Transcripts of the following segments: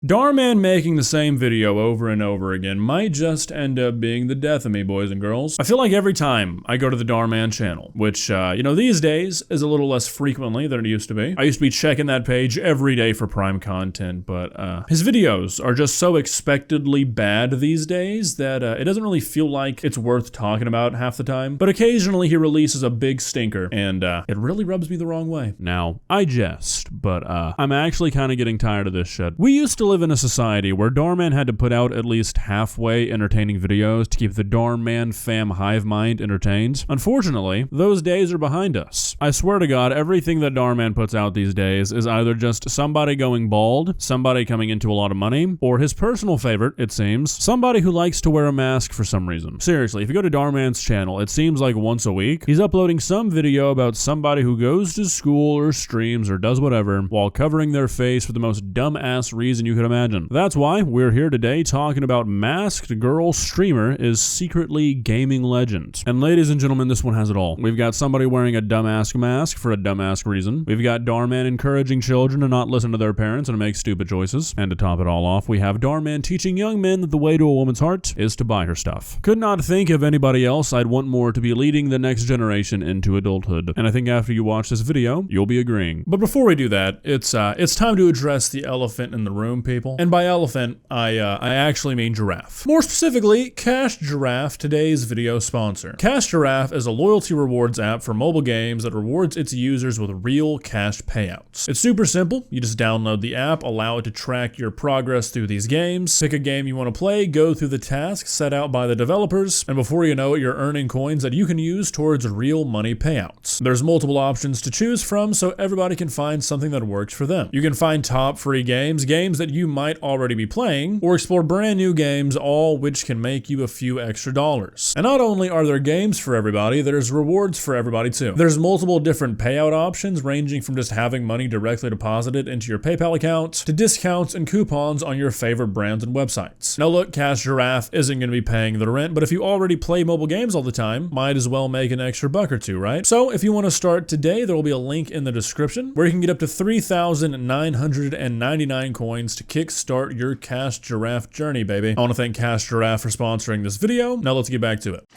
Dhar Mann making the same video over and over again might just end up being the death of me, boys and girls. I feel like every time I go to the Dhar Mann channel, which, these days is a little less frequently than it used to be. I used to be checking that page every day for prime content, but his videos are just so expectedly bad these days that it doesn't really feel like it's worth talking about half the time. But occasionally he releases a big stinker, and it really rubs me the wrong way. Now, I jest, but I'm actually kind of getting tired of this shit. We used to live in a society where Dhar Mann had to put out at least halfway entertaining videos to keep the Dhar Mann fam hive mind entertained. Unfortunately, those days are behind us. I swear to God, everything that Dhar Mann puts out these days is either just somebody going bald, somebody coming into a lot of money, or his personal favorite, it seems, somebody who likes to wear a mask for some reason. Seriously, if you go to Dhar Mann's channel, it seems like once a week, he's uploading some video about somebody who goes to school or streams or does whatever while covering their face for the most dumb-ass reason you could imagine. That's why we're here today talking about masked girl streamer is secretly gaming legend. And ladies and gentlemen, this one has it all. We've got somebody wearing a dumbass mask for a dumbass reason. We've got Dhar Mann encouraging children to not listen to their parents and to make stupid choices. And to top it all off, we have Dhar Mann teaching young men that the way to a woman's heart is to buy her stuff. Could not think of anybody else I'd want more to be leading the next generation into adulthood. And I think after you watch this video, you'll be agreeing. But before we do that, it's time to address the elephant in the room, people. And by elephant, I actually mean giraffe. More specifically, Cash Giraffe, today's video sponsor. Cash Giraffe is a loyalty rewards app for mobile games that rewards its users with real cash payouts. It's super simple. You just download the app, allow it to track your progress through these games, pick a game you want to play, go through the tasks set out by the developers, and before you know it, you're earning coins that you can use towards real money payouts. There's multiple options to choose from, so everybody can find something that works for them. You can find top free games that you might already be playing, or explore brand new games, all which can make you a few extra dollars. And not only are there games for everybody, there's rewards for everybody too. There's multiple different payout options ranging from just having money directly deposited into your PayPal account to discounts and coupons on your favorite brands and websites. Now look, Cash Giraffe isn't going to be paying the rent, but if you already play mobile games all the time, might as well make an extra buck or two, right? So if you want to start today, there will be a link in the description where you can get up to 3,999 coins to kickstart your Cash Giraffe journey, baby. I want to thank Cash Giraffe for sponsoring this video. Now let's get back to it.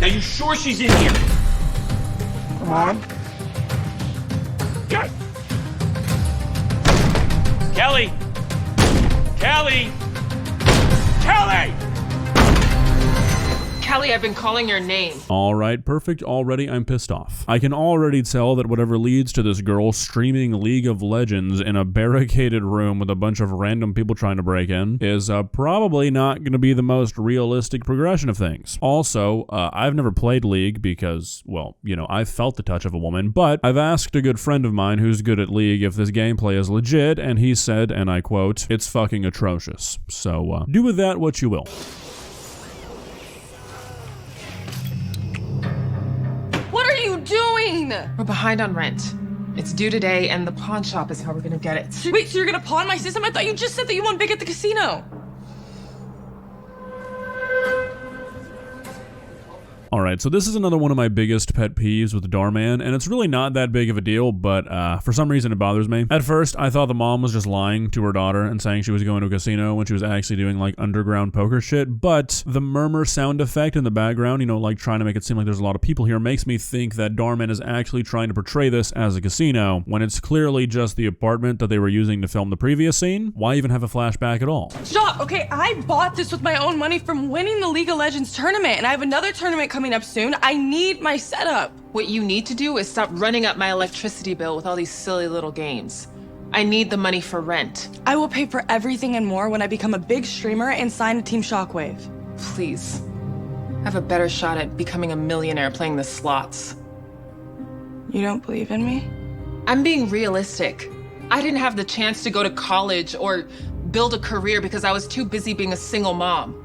Now you sure she's in here? Come on. Get! Kelly! Kelly! Kelly! Kelly, I've been calling your name. All right, perfect. Already I'm pissed off. I can already tell that whatever leads to this girl streaming League of Legends in a barricaded room with a bunch of random people trying to break in is probably not going to be the most realistic progression of things. Also, I've never played League because, well, I've felt the touch of a woman, but I've asked a good friend of mine who's good at League if this gameplay is legit, and he said, and I quote, "It's fucking atrocious." So, do with that what you will. What are you doing? We're behind on rent. It's due today, and the pawn shop is how we're gonna get it. Wait, so you're gonna pawn my system? I thought you just said that you won big at the casino. Alright, so this is another one of my biggest pet peeves with Dhar Mann, and it's really not that big of a deal, but for some reason it bothers me. At first, I thought the mom was just lying to her daughter and saying she was going to a casino when she was actually doing like underground poker shit, but the murmur sound effect in the background, like trying to make it seem like there's a lot of people here, makes me think that Dhar Mann is actually trying to portray this as a casino, when it's clearly just the apartment that they were using to film the previous scene. Why even have a flashback at all? Stop! Okay, I bought this with my own money from winning the League of Legends tournament, and I have another tournament coming up soon. I need my setup. What you need to do is stop running up my electricity bill with all these silly little games. I need the money for rent. I will pay for everything and more when I become a big streamer and sign to Team Shockwave. Please. I have a better shot at becoming a millionaire playing the slots. You don't believe in me? I'm being realistic. I didn't have the chance to go to college or build a career because I was too busy being a single mom.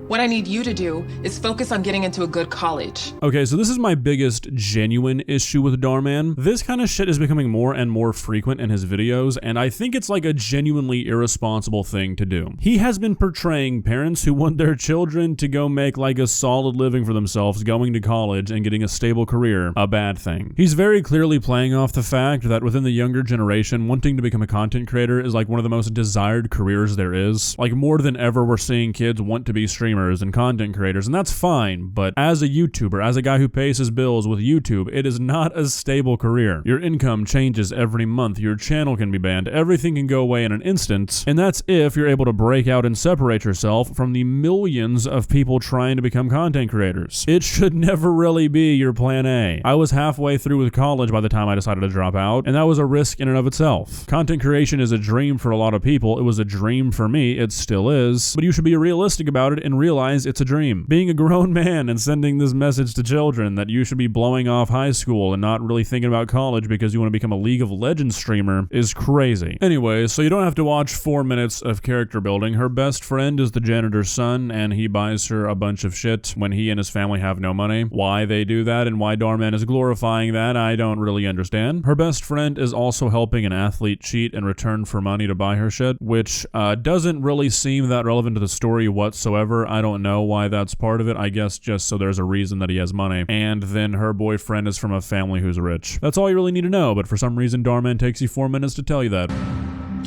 What I need you to do is focus on getting into a good college. Okay, so this is my biggest genuine issue with Dhar Mann. This kind of shit is becoming more and more frequent in his videos, and I think it's like a genuinely irresponsible thing to do. He has been portraying parents who want their children to go make like a solid living for themselves, going to college and getting a stable career, a bad thing. He's very clearly playing off the fact that within the younger generation, wanting to become a content creator is like one of the most desired careers there is. Like more than ever, we're seeing kids want to be streamers and content creators, and that's fine, but as a YouTuber, as a guy who pays his bills with YouTube, it is not a stable career. Your income changes every month, your channel can be banned, everything can go away in an instant, and that's if you're able to break out and separate yourself from the millions of people trying to become content creators. It should never really be your plan A. I was halfway through with college by the time I decided to drop out, and that was a risk in and of itself. Content creation is a dream for a lot of people. It was a dream for me, it still is, but you should be realistic about it and realize it's a dream. Being a grown man and sending this message to children that you should be blowing off high school and not really thinking about college because you want to become a League of Legends streamer is crazy. Anyway, so you don't have to watch 4 minutes of character building. Her best friend is the janitor's son, and he buys her a bunch of shit when he and his family have no money. Why they do that and why Dhar Mann is glorifying that, I don't really understand. Her best friend is also helping an athlete cheat in return for money to buy her shit, which doesn't really seem that relevant to the story whatsoever. I don't know why that's part of it. I guess just so there's a reason that he has money. And then her boyfriend is from a family who's rich. That's all you really need to know, but for some reason Dhar Mann takes you 4 minutes to tell you that.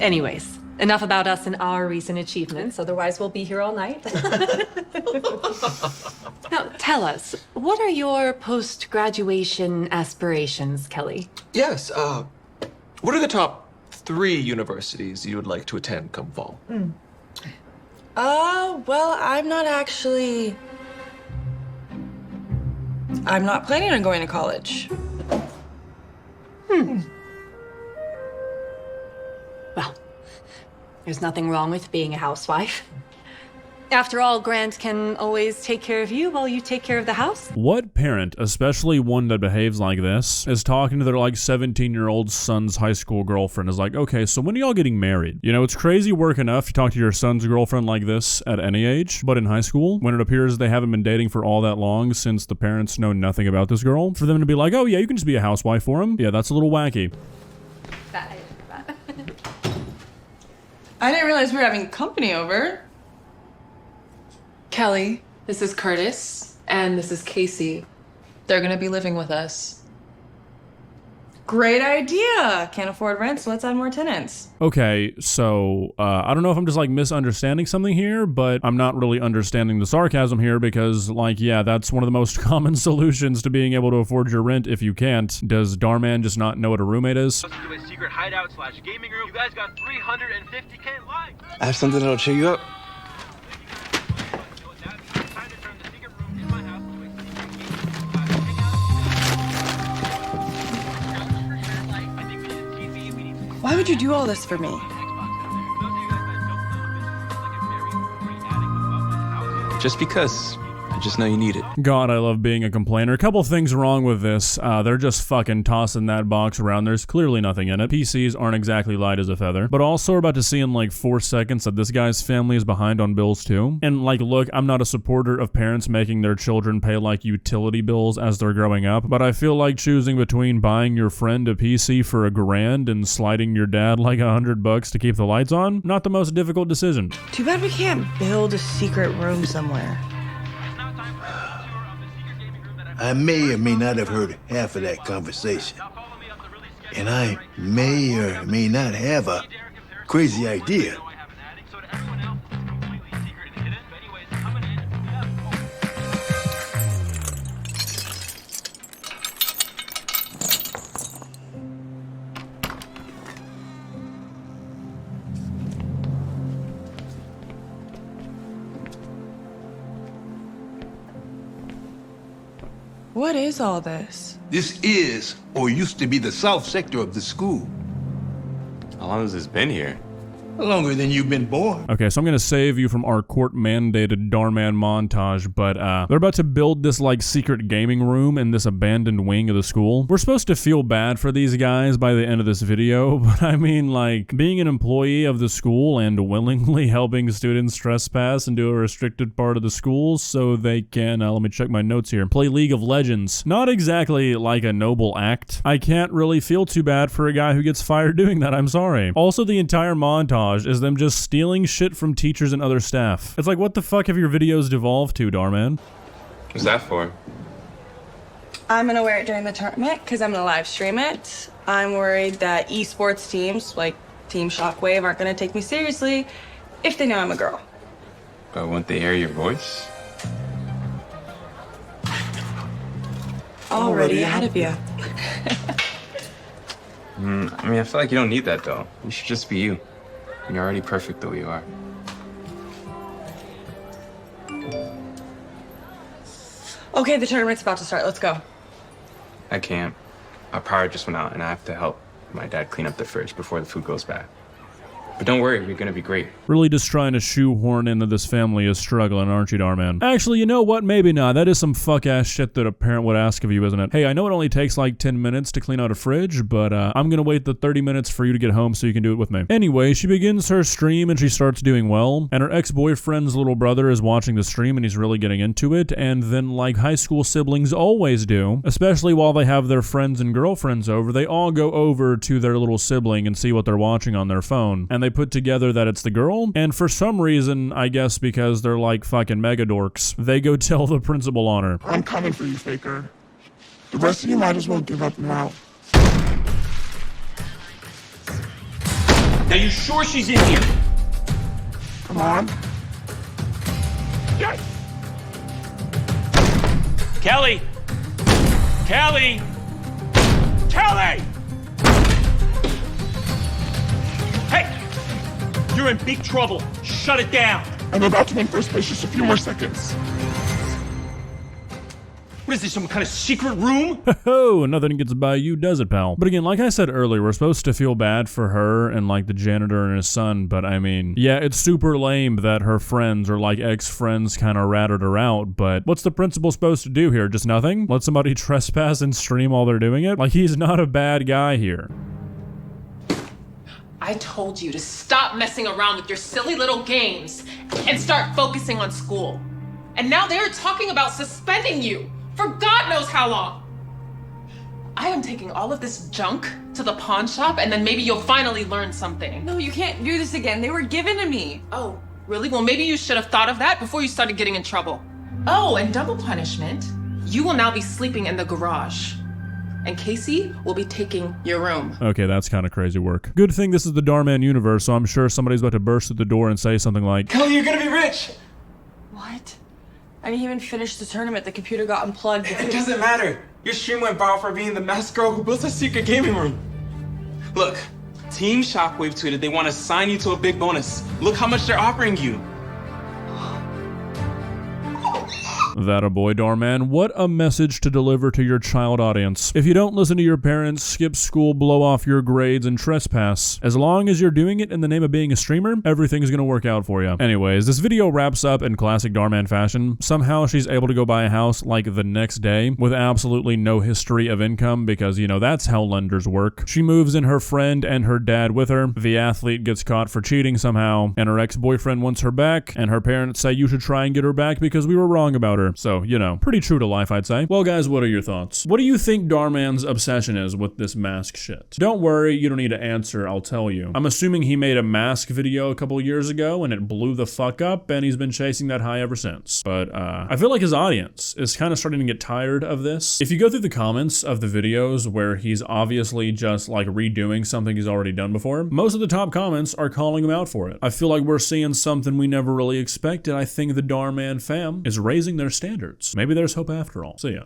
Anyways, enough about us and our recent achievements, otherwise we'll be here all night. Now, tell us, what are your post-graduation aspirations, Kelly? Yes, what are the top 3 universities you would like to attend come fall? Well, I'm not planning on going to college. Well, there's nothing wrong with being a housewife. After all, Grant can always take care of you while you take care of the house. What parent, especially one that behaves like this, is talking to their like 17-year-old son's high school girlfriend is like, okay, so when are y'all getting married? You know, it's crazy work enough to talk to your son's girlfriend like this at any age, but in high school, when it appears they haven't been dating for all that long since the parents know nothing about this girl, for them to be like, oh yeah, you can just be a housewife for him. Yeah, that's a little wacky. I didn't realize we were having company over. Kelly, this is Curtis, and this is Casey. They're gonna be living with us. Great idea. Can't afford rent, so let's add more tenants. Okay, so I don't know if I'm just like misunderstanding something here, but I'm not really understanding the sarcasm here because like, yeah, that's one of the most common solutions to being able to afford your rent if you can't. Does Dhar Mann just not know what a roommate is? To a secret hideout / gaming room. You guys got 350K likes. I have something that'll cheer you up. Why would you do all this for me? Just because. I just know you need it. God, I love being a complainer. A couple things wrong with this. They're just fucking tossing that box around. There's clearly nothing in it. PCs aren't exactly light as a feather. But also we're about to see in like 4 seconds that this guy's family is behind on bills too. And like, look, I'm not a supporter of parents making their children pay like utility bills as they're growing up, but I feel like choosing between buying your friend a PC for $1,000 and sliding your dad like $100 to keep the lights on, not the most difficult decision. Too bad we can't build a secret room somewhere. I may or may not have heard half of that conversation. And I may or may not have a crazy idea. What is all this? This is, or used to be, the south sector of the school. How long has this been here? Longer than you've been born. Okay, so I'm gonna save you from our court-mandated Dhar Mann montage, but they're about to build this like secret gaming room in this abandoned wing of the school. We're supposed to feel bad for these guys by the end of this video, but I mean, like, being an employee of the school and willingly helping students trespass into a restricted part of the school so they can, let me check my notes here, play League of Legends. Not exactly like a noble act. I can't really feel too bad for a guy who gets fired doing that, I'm sorry. Also, the entire montage is them just stealing shit from teachers and other staff. It's like, what the fuck have your videos devolved to, Dhar Mann? What's that for? I'm gonna wear it during the tournament because I'm gonna live stream it. I'm worried that esports teams like Team Shockwave aren't gonna take me seriously if they know I'm a girl. But won't they hear your voice? Already ahead of you. I mean, I feel like you don't need that though. You should just be you. You're already perfect the way you are. Okay, the tournament's about to start. Let's go. I can't. Our power just went out and I have to help my dad clean up the fridge before the food goes bad. But don't worry, we're gonna be great. Really just trying to shoehorn into this family is struggling, aren't you, Dhar Mann? Actually, you know what? Maybe not. That is some fuck-ass shit that a parent would ask of you, isn't it? Hey, I know it only takes like 10 minutes to clean out a fridge, but I'm gonna wait the 30 minutes for you to get home so you can do it with me. Anyway, she begins her stream and she starts doing well, and her ex-boyfriend's little brother is watching the stream and he's really getting into it, and then like high school siblings always do, especially while they have their friends and girlfriends over, they all go over to their little sibling and see what they're watching on their phone, and they put together that it's the girl, and for some reason, I guess because they're like fucking mega dorks, they go tell the principal on her. I'm coming for you, Faker. The rest of you might as well give up now. Now you sure she's in here? Come on. Yes! Kelly! Kelly! Kelly! Hey! You're in big trouble. Shut it down. I'm about to win first place, just a few more seconds. What is this, some kind of secret room? Oh, nothing gets by you, does it, pal? But again, like I said earlier, we're supposed to feel bad for her and like the janitor and his son, but I mean, yeah, it's super lame that her friends or like ex-friends kind of ratted her out, but what's the principal supposed to do here? Just nothing? Let somebody trespass and stream while they're doing it? Like, he's not a bad guy here. I told you to stop messing around with your silly little games and start focusing on school. And now they're talking about suspending you for God knows how long. I am taking all of this junk to the pawn shop and then maybe you'll finally learn something. No, you can't do this again. They were given to me. Oh, really? Well, maybe you should have thought of that before you started getting in trouble. Oh, and double punishment. You will now be sleeping in the garage. And Casey will be taking your room. Okay, that's kind of crazy work. Good thing this is the Dhar Mann universe, so I'm sure somebody's about to burst through the door and say something like, Kelly, you're gonna be rich! What? I didn't even finish the tournament. The computer got unplugged. It doesn't matter. Your stream went viral for being the masked girl who built a secret gaming room. Look, Team Shockwave tweeted they want to sign you to a big bonus. Look how much they're offering you. that a boy, Dhar Mann. What a message to deliver to your child audience. If you don't listen to your parents, skip school, blow off your grades, and trespass, as long as you're doing it in the name of being a streamer, everything's gonna work out for you. Anyways, this video wraps up in classic Dhar Mann fashion. Somehow she's able to go buy a house like the next day with absolutely no history of income because, you know, that's how lenders work. She moves in her friend and her dad with her. The athlete gets caught for cheating somehow, and her ex-boyfriend wants her back, and her parents say you should try and get her back because we were wrong about her. So, you know, pretty true to life, I'd say. Well, guys, what are your thoughts? What do you think Dhar Mann's obsession is with this mask shit? Don't worry, you don't need to answer, I'll tell you. I'm assuming he made a mask video a couple years ago and it blew the fuck up and he's been chasing that high ever since. But I feel like his audience is kind of starting to get tired of this. If you go through the comments of the videos where he's obviously just like redoing something he's already done before, most of the top comments are calling him out for it. I feel like we're seeing something we never really expected. I think the Dhar Mann fam is raising their standards. Maybe there's hope after all. See ya.